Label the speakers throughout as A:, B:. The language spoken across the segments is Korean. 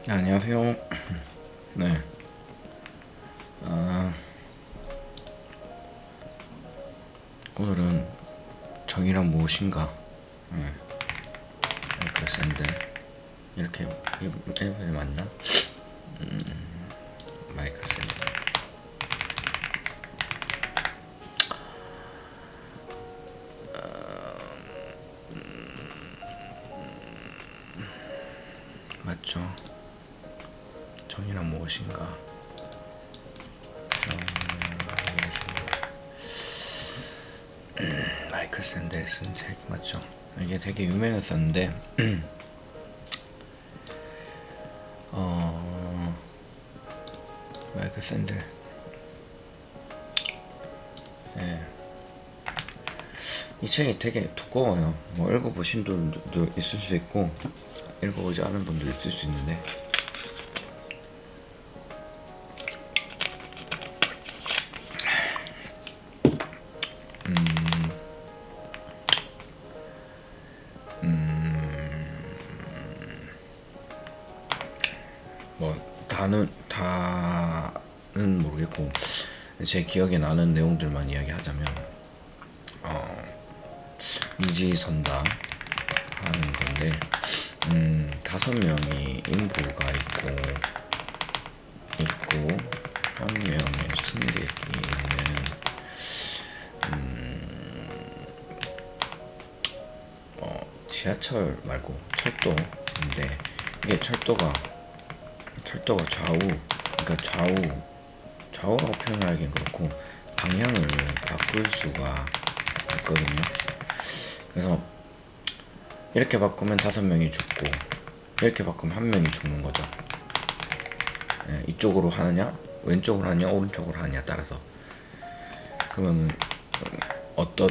A: 네, 안녕하세요. 네. 아, 오늘은 정의란 무엇인가? 네. 마이클 샌드. 이렇게 일본이 맞나? 마이클 샌드. 맞죠? 정의란 무엇인가? 마이클 샌드의 쓴 책 맞죠? 이게 되게 유명했었는데 마이클 샌드. 예. 이 책이 되게 두꺼워요. 뭐 읽어보신 분들도 있을 수 있고 읽어보지 않은 분도 있을 수 있는데 뭐 다는 모르겠고 제 기억에 나는 내용들만 이야기하자면 이지선다 하는 건데 5명이 인부가 있고 한 명의 승객이 있는 지하철 말고 철도인데 이게 철도가 그러니까 좌우라고 표현하기엔 그렇고 방향을 바꿀 수가 있거든요. 그래서 이렇게 바꾸면 5명이 죽고 이렇게 바꾸면 1명이 죽는 거죠. 예, 이쪽으로 하느냐 왼쪽으로 하느냐 오른쪽으로 하느냐 따라서 그러면 어떤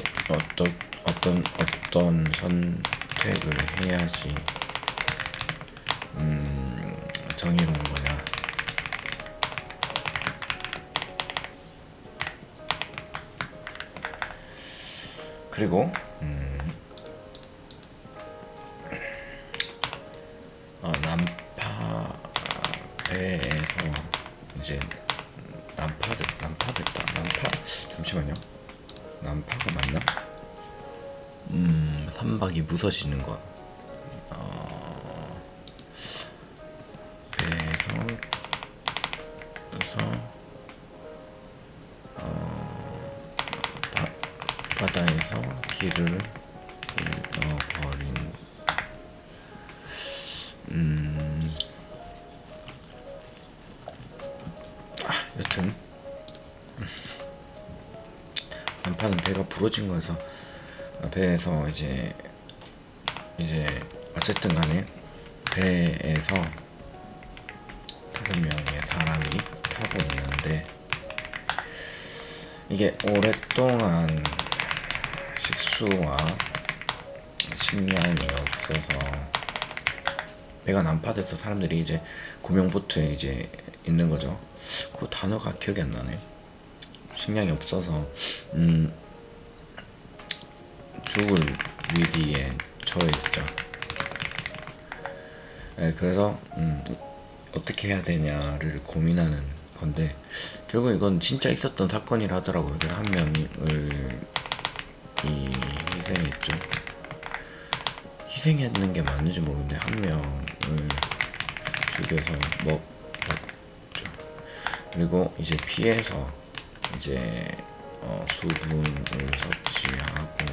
A: 선택을 해야지 정의로운 거냐. 그리고 난파 배에서 이제 잠시만요. 난파가 맞나? 선박이 부서지는 것. 배에서 바다에서 길을 잃어버린 여튼 난파는 배가 부러진 거여서 배에서 이제 어쨌든 간에 배에서 5명의 사람이 타고 있는데 이게 오랫동안 식수와 식량이 없어서 배가 난파돼서 사람들이 이제 구명보트에 이제 있는 거죠. 그 단어가 기억이 안 나네. 식량이 없어서 죽을 위기에 처해 있죠. 네, 그래서 어떻게 해야 되냐를 고민하는 건데 결국 이건 진짜 있었던 사건이라 하더라고요. 한 명을 희생했죠. 희생했는 게 맞는지 모르는데 한 명을 죽여서 먹죠. 그리고 이제 피해서 이제 수분을 섭취하고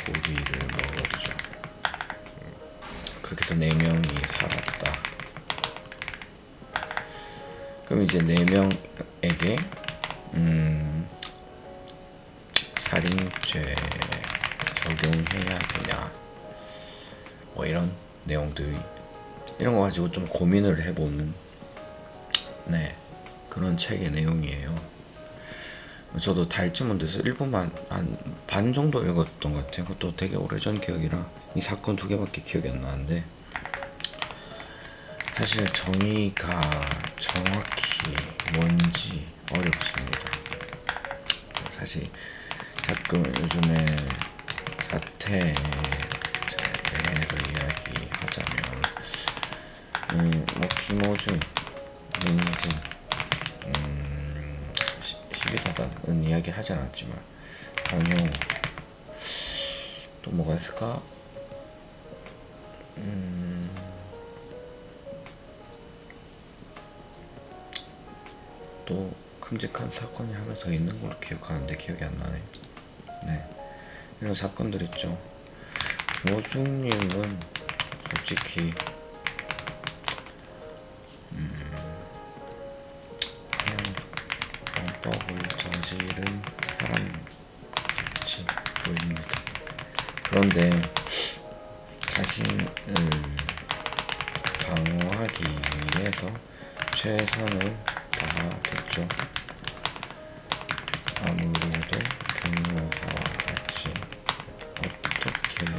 A: 고기를 먹었죠. 그렇게 해서 4명이 살았다. 그럼 이제 4명에게 살인죄 적용해야 되냐 뭐 이런 내용들이 이런 거 가지고 좀 고민을 해보는 그런 책의 내용이에요. 저도 달쯤은 돼서 일부만 한 반 정도 읽었던 것 같아요. 그것도 되게 오래전 기억이라 이 사건 2개밖에 기억이 안 나는데 사실 정의가 정확히 뭔지 어렵습니다. 사실 가끔 요즘에 사태에 대해서 이야기하자면 뭐 김호중, 민진, 12사단은 이야기 하지 않았지만 강용우, 또 뭐가 있을까? 또 큼직한 사건이 하나 더 있는 걸로 기억하는데 기억이 안 나네. 네, 이런 사건들 있죠. 김호중님은 솔직히 그냥 범법을 저지른 사람같이 보입니다. 그런데 자신을 방어하기 위해서 최선을 다하겠죠. 아무래도 변호사와 같이 어떻게든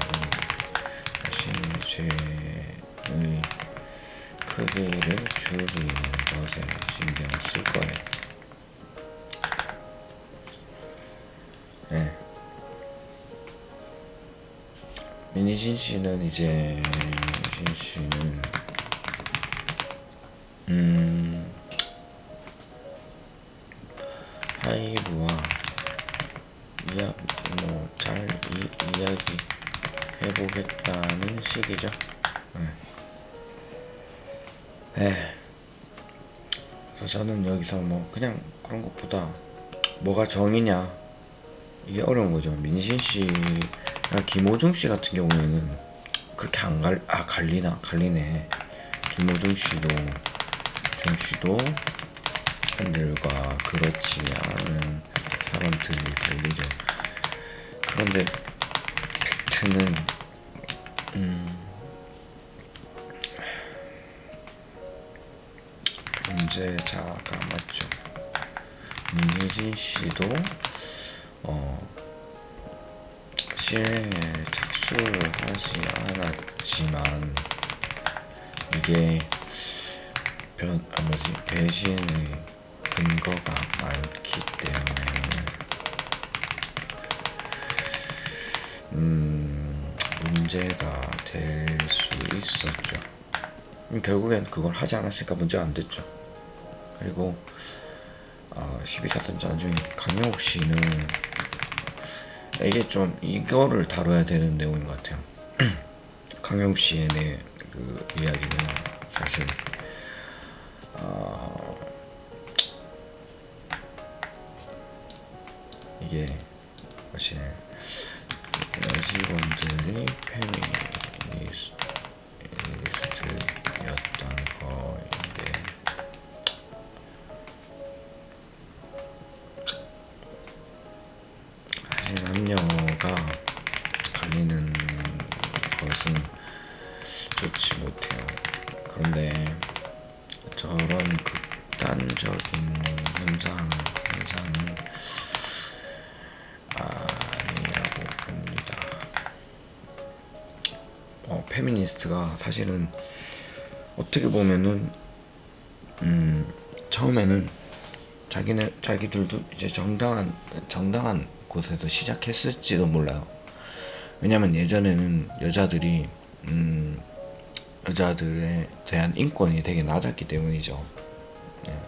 A: 자신의 죄의 크기를 줄이는 것에 신경 쓸 거예요. 네. 민희진 씨는 하이브와 잘 이야기 해보겠다는 식이죠. 네. 그래서 저는 여기서 뭐 그냥 그런 것보다 뭐가 정이냐 이게 어려운 거죠. 민신 씨랑 김호중 씨 같은 경우에는 그렇게 갈리네. 김호중 씨도 팬들과 그렇지 않은 사람들이 갈리죠. 그런데 팩트는 문제자가 맞죠. 민희진 씨도 실행에 착수를 하지 않았지만 이게 배신의 근거가 많기 때문에 문제가 될 수 있었죠. 결국엔 그걸 하지 않았으니까 문제가 안 됐죠. 그리고 12사단장 중에 강영욱 씨는 이게 좀 이거를 다뤄야 되는 내용인 것 같아요. 강영욱 씨의 그 이야기는 사실 이게 사실 여직원들이 페미니스트였던 거인데 사실 남녀가 갈리는 것은 좋지 못해요. 그런데 저런 극단적인 현상은 아니라고 봅니다. 페미니스트가 사실은 어떻게 보면은 처음에는 자기들도 이제 정당한 곳에서 시작했을지도 몰라요. 왜냐면 예전에는 여자들에 대한 인권이 되게 낮았기 때문이죠. 네.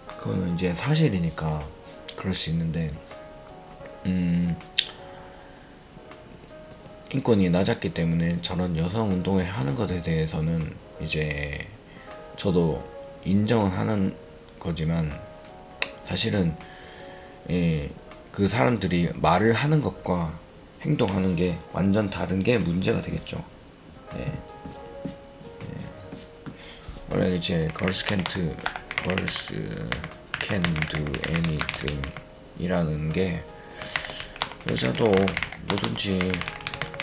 A: 그거는 이제 사실이니까 그럴 수 있는데 인권이 낮았기 때문에 저런 여성 운동을 하는 것에 대해서는 이제 저도 인정은 하는 거지만 사실은 그 사람들이 말을 하는 것과 행동하는 게 완전 다른 게 문제가 되겠죠. 원래 이제 Girls Can't Do Anything 이라는 게 여자도 뭐든지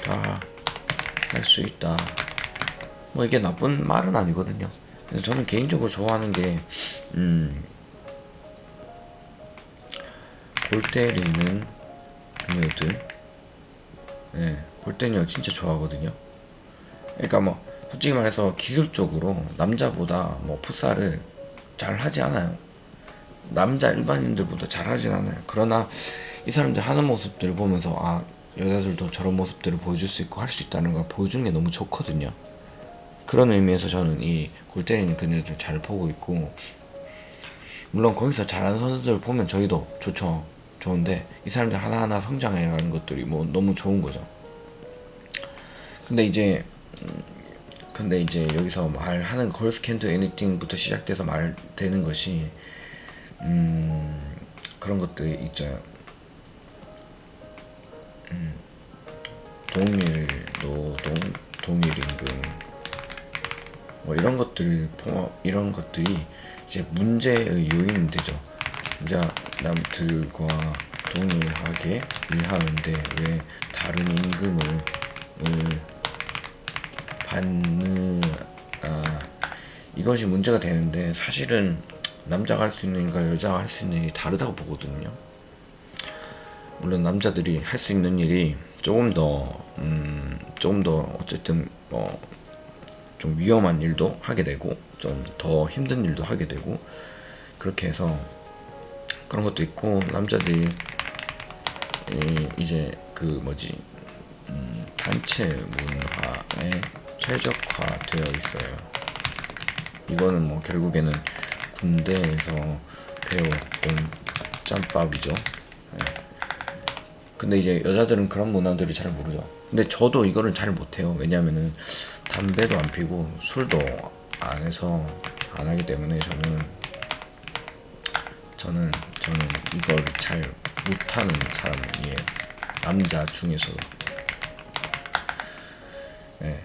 A: 다 할 수 있다. 뭐 이게 나쁜 말은 아니거든요. 그래서 저는 개인적으로 좋아하는 게 골 때리는 그녀들, 골 때리는 거 진짜 좋아하거든요. 그러니까 뭐 솔직히 말해서 기술적으로 남자보다 뭐 풋살을 잘 하지 않아요. 남자 일반인들보다 잘 하진 않아요. 그러나 이 사람들 하는 모습들을 보면서 여자들도 저런 모습들을 보여줄 수 있고 할 수 있다는 걸 보여주는 게 너무 좋거든요. 그런 의미에서 저는 이 골 때리는 그녀들 잘 보고 있고, 물론 거기서 잘하는 선수들 보면 저희도 좋죠. 좋은데 이 사람들 하나하나 성장해가는 것들이 뭐 너무 좋은 거죠. 근데 이제 여기서 말하는 Girls Can Do Anything부터 시작돼서 말되는 것이 그런 것들이 있죠. 동일 노동, 동일 임금, 뭐 이런 것들 이런 것들이 이제 문제의 요인은 되죠. 이제 남들과 동일하게 일하는데 왜 다른 임금을 이것이 문제가 되는데, 사실은 남자가 할 수 있는 일과 여자가 할 수 있는 일이 다르다고 보거든요. 물론 남자들이 할 수 있는 일이 조금 더 어쨌든 좀 위험한 일도 하게 되고 좀 더 힘든 일도 하게 되고, 그렇게 해서 그런 것도 있고, 남자들이 이제 단체 문화에 최적화되어 있어요. 이거는 뭐 결국에는 군대에서 배워온 짬밥이죠. 근데 이제 여자들은 그런 문화들을 잘 모르죠. 근데 저도 이거를 잘 못해요. 왜냐면은 담배도 안 피고 술도 안 해서 안 하기 때문에 저는 이걸 잘 못하는 사람이에요. 남자 중에서도. 네.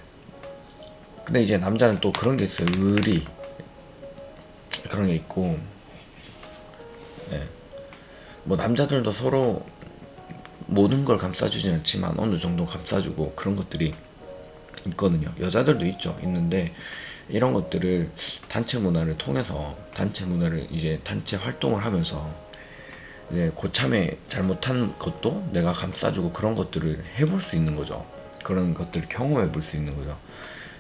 A: 근데 이제 남자는 또 그런 게 있어요. 의리 그런 게 있고, 네. 뭐 남자들도 서로 모든 걸 감싸주진 않지만 어느 정도 감싸주고 그런 것들이 있거든요. 여자들도 있는데 이런 것들을 단체 문화를 통해서, 단체 문화를 이제 단체 활동을 하면서 이제 고참에 잘못한 것도 내가 감싸주고 그런 것들을 해볼 수 있는 거죠. 그런 것들을 경험해 볼 수 있는 거죠.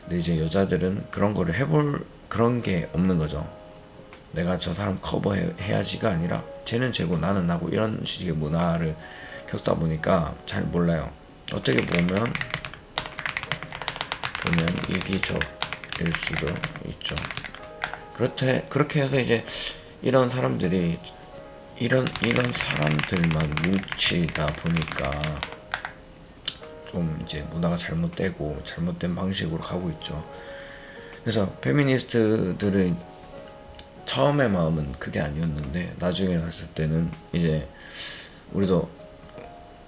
A: 근데 이제 여자들은 그런 거를 해볼 그런 게 없는 거죠. 내가 저 사람 커버해야지가 아니라 쟤는 쟤고 나는 나고 이런 식의 문화를 겪다 보니까 잘 몰라요. 어떻게 보면 이기적일 수도 있죠. 그렇게 해서 이제 이런 사람들이 이런 사람들만 뭉치다 보니까 좀 이제 문화가 잘못되고 잘못된 방식으로 가고 있죠. 그래서 페미니스트들은 처음의 마음은 그게 아니었는데 나중에 갔을 때는 이제 우리도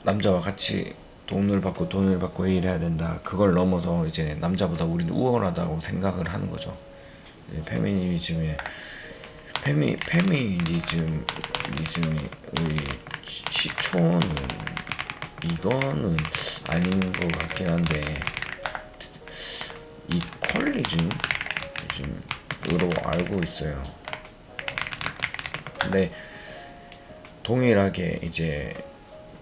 A: 남자와 같이 돈을 받고 일해야 된다. 그걸 넘어서 이제 남자보다 우리는 우월하다고 생각을 하는 거죠. 페미니즘이 우리 시초는 이거는 아닌 것 같긴 한데, 이퀄리즘으로 알고 있어요. 근데 동일하게 이제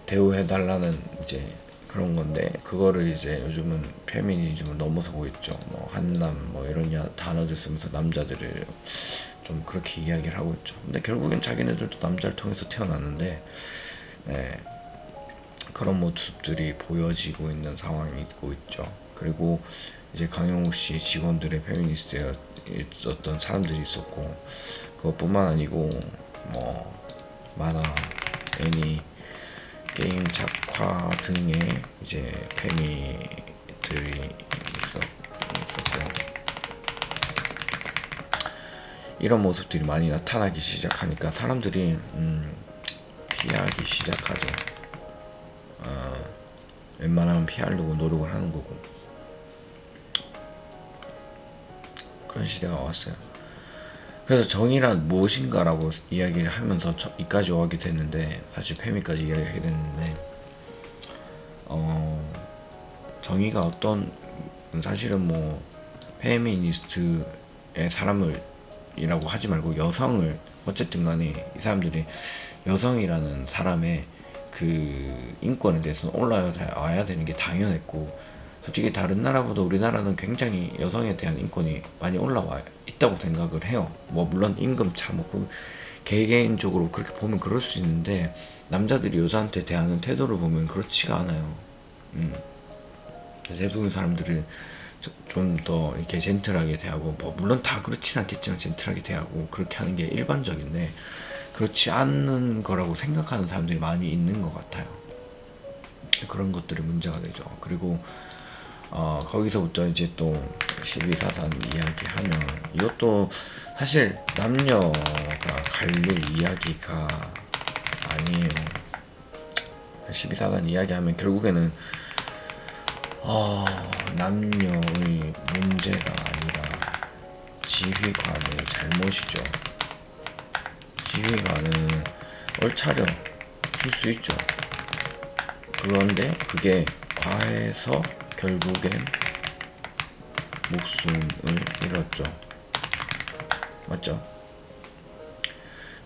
A: 대우해달라는 이제 그런 건데, 그거를 이제 요즘은 페미니즘을 넘어서고 있죠. 뭐 한남 뭐 이런 단어들 쓰면서 남자들을 좀 그렇게 이야기를 하고 있죠. 근데 결국엔 자기네들도 남자를 통해서 태어났는데, 네, 그런 모습들이 보여지고 있는 상황이 있죠. 그리고 이제 강용욱 씨 직원들의 페미니스트에 있었던 사람들이 있었고, 그것뿐만 아니고 뭐 만화, 애니, 게임 작화 등의 이제 페미들이 있었고, 이런 모습들이 많이 나타나기 시작하니까 사람들이 피하기 시작하죠. 웬만하면 피하려고 노력을 하는 거고, 그런 시대가 왔어요. 그래서 정의란 무엇인가라고 이야기를 하면서 이까지 오게 됐는데, 사실 페미까지 이야기하게 됐는데, 정의가 사실은 뭐 페미니스트의 사람을 이라고 하지 말고 여성을, 어쨌든 간에 이 사람들이 여성이라는 사람의 그 인권에 대해서 올라와야 되는 게 당연했고, 솔직히 다른 나라보다 우리나라는 굉장히 여성에 대한 인권이 많이 올라와 있다고 생각을 해요. 뭐 물론 임금차 개개인적으로 그렇게 보면 그럴 수 있는데, 남자들이 여자한테 대하는 태도를 보면 그렇지가 않아요. 대부분 사람들은 좀 더 이렇게 젠틀하게 대하고, 뭐 물론 다 그렇진 않겠지만 젠틀하게 대하고 그렇게 하는 게 일반적인데, 그렇지 않는 거라고 생각하는 사람들이 많이 있는 것 같아요. 그런 것들이 문제가 되죠. 그리고 거기서부터 이제 또 12사단 이야기하면, 이것도 사실 남녀가 갈릴 이야기가 아니에요. 12사단 이야기하면 결국에는 남녀의 문제가 아니라 지휘관의 잘못이죠. 지휘관은 얼차려 줄 수 있죠. 그런데 그게 과해서 결국엔 목숨을 잃었죠. 맞죠?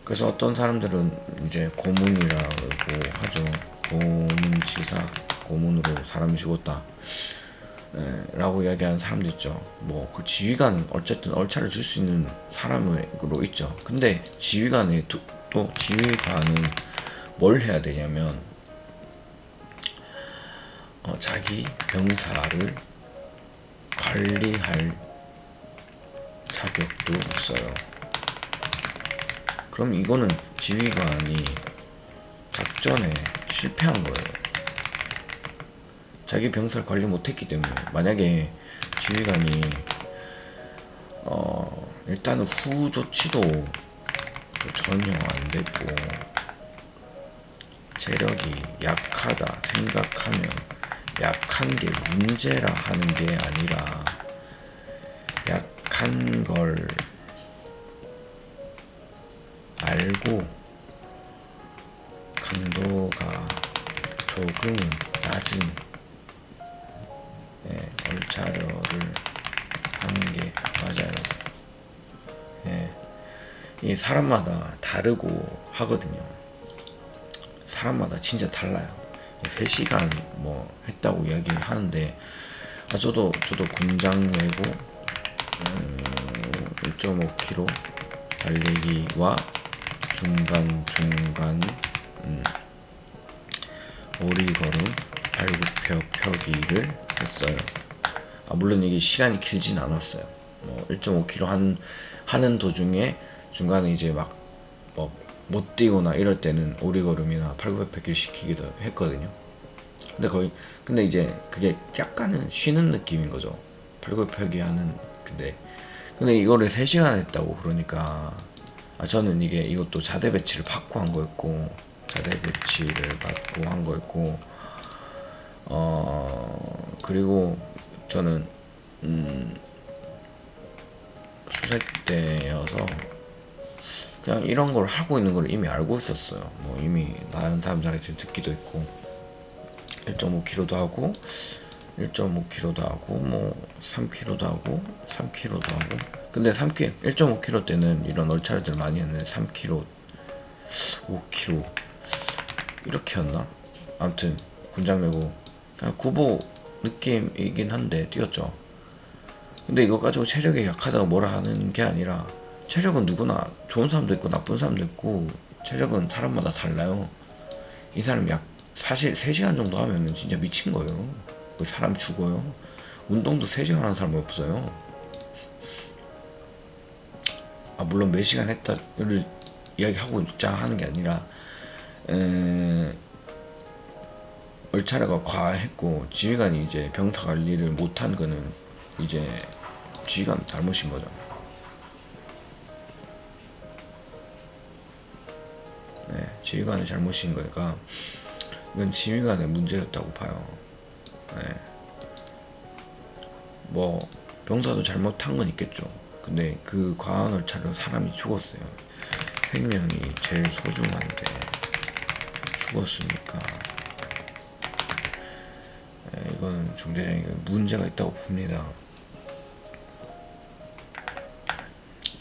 A: 그래서 어떤 사람들은 이제 고문이라고 하죠. 고문치사, 고문으로 사람이 죽었다 라고 이야기하는 사람도 있죠. 뭐 그 지휘관은 어쨌든 얼차려 줄 수 있는 사람으로 있죠. 근데 지휘관은 뭘 해야 되냐면, 자기 병사를 관리할 자격도 없어요. 그럼 이거는 지휘관이 작전에 실패한 거예요. 자기 병사를 관리 못했기 때문에. 만약에 지휘관이 일단은 후 조치도 전혀 안 됐고 체력이 약하다 생각하면, 약한 게 문제라 하는 게 아니라 약한 걸 알고 강도가 조금은 낮은 얼차려를 하는 게 맞아요. 이 사람마다 다르고 하거든요. 사람마다 진짜 달라요. 3시간 뭐 했다고 이야기를 하는데, 저도 군장 내고 1.5km 달리기와 중간 오리걸음 팔굽혀펴기를 했어요. 물론 이게 시간이 길진 않았어요. 1.5km 하는 도중에 중간에 이제 막 못 뛰거나 이럴 때는 오리걸음이나 팔굽혀펴기를 시키기도 했거든요. 근데 이제 그게 약간은 쉬는 느낌인 거죠. 팔굽혀펴기 하는. 근데 이거를 3시간 했다고 그러니까, 저는 이것도 자대 배치를 받고 한 거였고, 그리고 저는 수색 때여서 그냥 이런 걸 하고 있는 걸 이미 알고 있었어요. 뭐 이미 다른 사람들한테 듣기도 했고, 1.5km도 하고 1.5km도 하고 뭐 3km도 하고 3km도 하고. 근데 1.5km 때는 이런 얼차례들 많이 했는데 3km, 5km 이렇게였나? 아무튼 군장 메고 그냥 구보 느낌이긴 한데 뛰었죠. 근데 이거 가지고 체력이 약하다고 뭐라 하는 게 아니라, 체력은 누구나 좋은 사람도 있고 나쁜 사람도 있고 체력은 사람마다 달라요. 이 사람 사실 3시간 정도 하면은 진짜 미친 거예요. 사람 죽어요. 운동도 3시간 하는 사람이 없어요. 물론 몇 시간 했다를 이야기하고 있자 하는 게 아니라, 얼차례가 과했고 지휘관이 이제 병사 관리를 못한 거는 이제 지휘관 잘못인 거죠. 지휘관의 잘못인 거니까 이건 지휘관의 문제였다고 봐요. 뭐 병사도 잘못한 건 있겠죠. 근데 그 과한 얼차례로 사람이 죽었어요. 생명이 제일 소중한데 죽었으니까 이거는 중대적인 문제가 있다고 봅니다.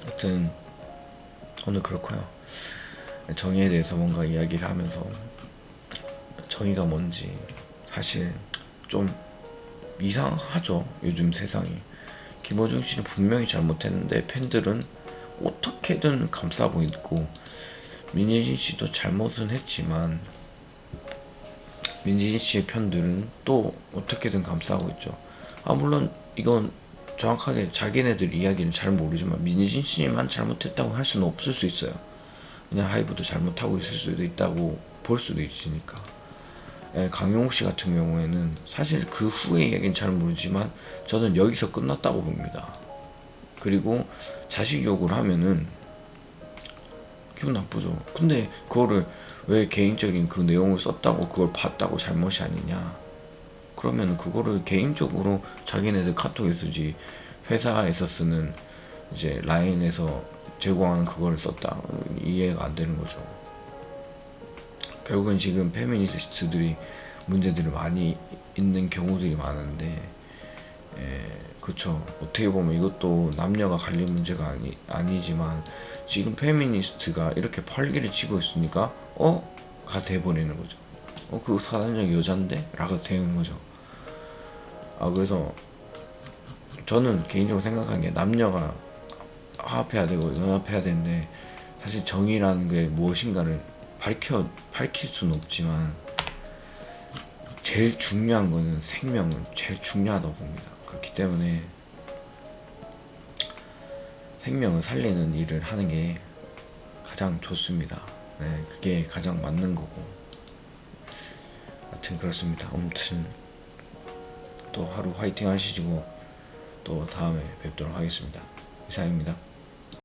A: 하여튼 오늘 그렇고요. 정의에 대해서 뭔가 이야기를 하면서, 정의가 뭔지 사실 좀 이상하죠. 요즘 세상이. 김어준 씨는 분명히 잘못했는데 팬들은 어떻게든 감싸고 있고, 민희진 씨도 잘못은 했지만 민희진 씨의 편들은 또 어떻게든 감싸고 있죠. 물론 이건 정확하게 자기네들 이야기는 잘 모르지만 민진 씨만 잘못했다고 할 수는 없을 수 있어요. 그냥 하이브도 잘못하고 있을 수도 있다고 볼 수도 있으니까. 예, 강용욱 씨 같은 경우에는 사실 그 후의 이야기는 잘 모르지만 저는 여기서 끝났다고 봅니다. 그리고 자식 욕을 하면은 기분 나쁘죠. 근데 그거를 왜 개인적인 그 내용을 썼다고 그걸 봤다고 잘못이 아니냐. 그러면 그거를 개인적으로 자기네들 카톡에 쓰지 회사에서 쓰는 이제 라인에서 제공하는 그거를 썼다. 이해가 안 되는 거죠. 결국은 지금 페미니스트들이 문제들이 많이 있는 경우들이 많은데, 그쵸. 어떻게 보면 이것도 남녀가 갈린 문제가 아니지만 지금 페미니스트가 이렇게 팔기를 치고 있으니까 가 돼버리는 거죠. 그 사단장 여잔데? 라고 되는 거죠. 그래서 저는 개인적으로 생각하는 게 남녀가 화합해야 되고 연합해야 되는데 사실 정의라는 게 무엇인가를 밝힐 수는 없지만 제일 중요한 거는 생명은 제일 중요하다고 봅니다. 그렇기 때문에 생명을 살리는 일을 하는 게 가장 좋습니다. 네, 그게 가장 맞는 거고. 하여튼 그렇습니다. 아무튼 또 하루 화이팅 하시고 또 다음에 뵙도록 하겠습니다. 이상입니다.